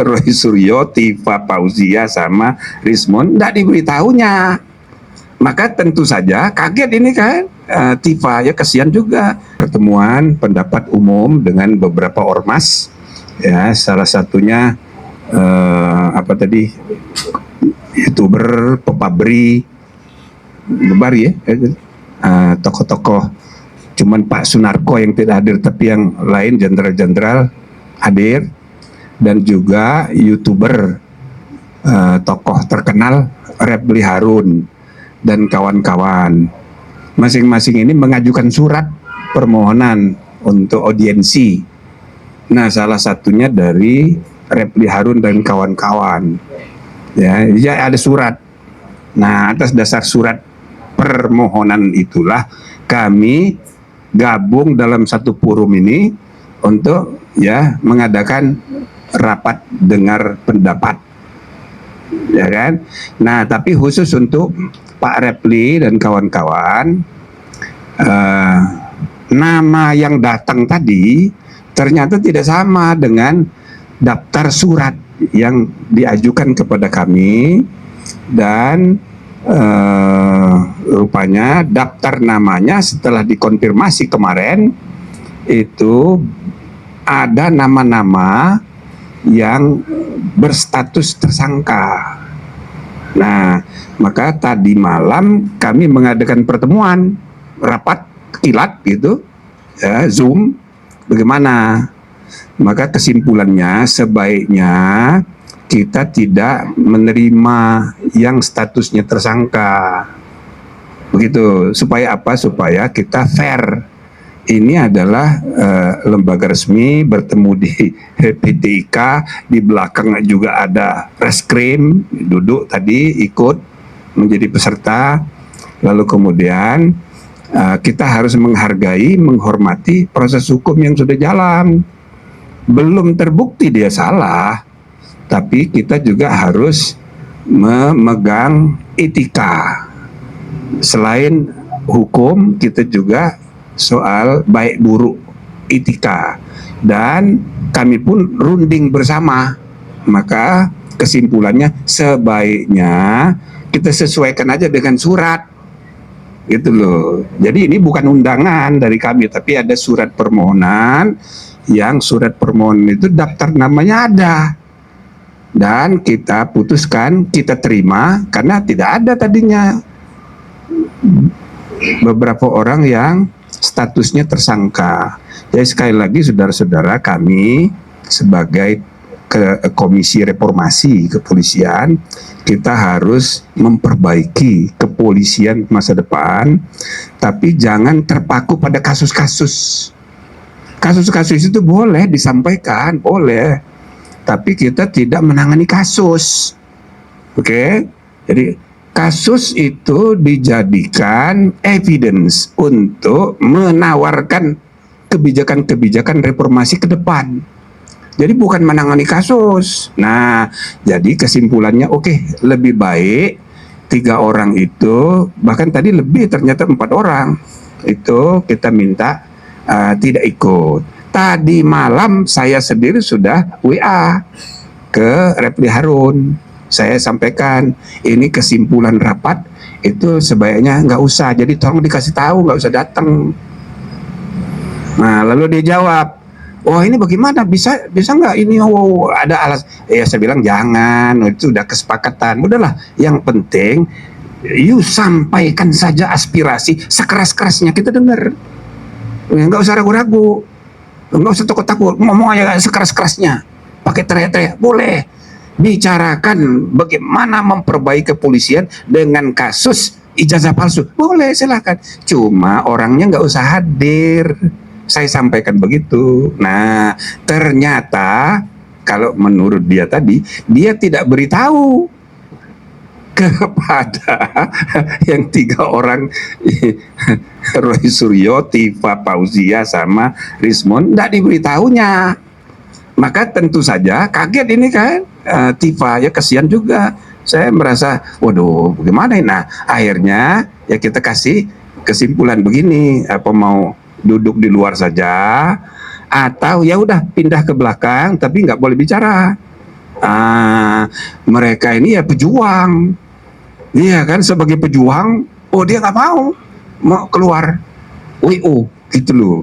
Roy Suryo, Tifa Fauzia sama Rismon nggak diberitahunya. Maka tentu saja kaget ini kan, Tifa ya kasihan juga. Pertemuan pendapat umum dengan beberapa ormas, ya salah satunya apa tadi, YouTuber, Pepabri, Bebar ya, tokoh-tokoh. Cuman Pak Sunarko yang tidak hadir, tapi yang lain jenderal-jenderal hadir, dan juga YouTuber, tokoh terkenal Refli Harun dan kawan-kawan. Masing-masing ini mengajukan surat permohonan untuk audiensi. Nah, salah satunya dari Refli Harun dan kawan-kawan. Ya, ada surat. Nah, atas dasar surat permohonan itulah kami gabung dalam satu forum ini untuk ya mengadakan rapat dengar pendapat. Ya kan? Nah, tapi khusus untuk Pak Refli dan kawan-kawan, nama yang datang tadi ternyata tidak sama dengan daftar surat yang diajukan kepada kami, dan rupanya daftar namanya setelah dikonfirmasi kemarin itu ada nama-nama yang berstatus tersangka. Nah, maka tadi malam kami mengadakan pertemuan rapat kilat gitu, ya, Zoom. Bagaimana? Maka kesimpulannya sebaiknya kita tidak menerima yang statusnya tersangka. Begitu. Supaya apa? Supaya kita fair. Ini adalah lembaga resmi, bertemu di PTIK, di belakang juga ada reskrim, duduk tadi ikut menjadi peserta. Lalu kemudian kita harus menghargai, menghormati proses hukum yang sudah jalan. Belum terbukti dia salah, tapi kita juga harus memegang etika. Selain hukum, kita juga soal baik buruk etika, dan kami pun runding bersama. Maka kesimpulannya sebaiknya kita sesuaikan aja dengan surat gitu loh. Jadi ini bukan undangan dari kami, tapi ada surat permohonan, yang surat permohonan itu daftar namanya ada, dan kita putuskan, kita terima karena tidak ada tadinya beberapa orang yang statusnya tersangka. Jadi sekali lagi saudara-saudara, kami sebagai Komisi Reformasi Kepolisian, kita harus memperbaiki kepolisian masa depan, tapi jangan terpaku pada kasus-kasus. Kasus-kasus itu boleh disampaikan, boleh, tapi kita tidak menangani kasus. Oke? Jadi kasus itu dijadikan evidence untuk menawarkan kebijakan-kebijakan reformasi ke depan. Jadi bukan menangani kasus. Nah, jadi kesimpulannya oke, lebih baik 3 orang itu, bahkan tadi lebih, ternyata 4 orang itu kita minta tidak ikut. Tadi malam saya sendiri sudah WA ke Refli Harun. Saya sampaikan, ini kesimpulan rapat itu sebaiknya nggak usah, jadi tolong dikasih tahu, nggak usah datang. Nah, lalu dia jawab, oh ini bagaimana, bisa nggak ini, oh ada alas. Ya saya bilang jangan, itu udah kesepakatan. Udahlah, yang penting you sampaikan saja aspirasi sekeras-kerasnya, kita dengar. Nggak usah ragu-ragu, nggak usah takut-takut, ngomong aja sekeras-kerasnya, pakai teriak-teriak, boleh. Bicarakan bagaimana memperbaiki kepolisian dengan kasus ijazah palsu, boleh, silakan. Cuma orangnya nggak usah hadir. Saya sampaikan begitu. Nah, ternyata kalau menurut dia tadi, dia tidak beritahu kepada yang 3 orang, Roy Suryo, Tifa Fauzia sama Rismon, nggak diberitahunya. Maka tentu saja kaget ini kan, Tifa ya kasihan juga. Saya merasa, waduh bagaimana ini. Nah, akhirnya ya kita kasih kesimpulan begini, apa mau duduk di luar saja atau ya udah pindah ke belakang tapi nggak boleh bicara. Mereka ini ya pejuang, iya kan, sebagai pejuang, oh dia nggak mau keluar WO gitu loh.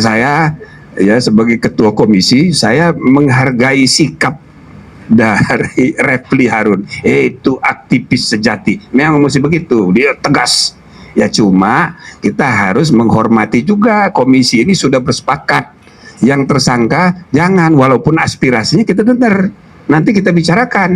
Saya ya sebagai ketua komisi, saya menghargai sikap dari Refli Harun. Itu aktivis sejati, memang mesti begitu, dia tegas. Ya cuma kita harus menghormati juga, komisi ini sudah bersepakat, yang tersangka jangan, walaupun aspirasinya kita dengar, nanti kita bicarakan.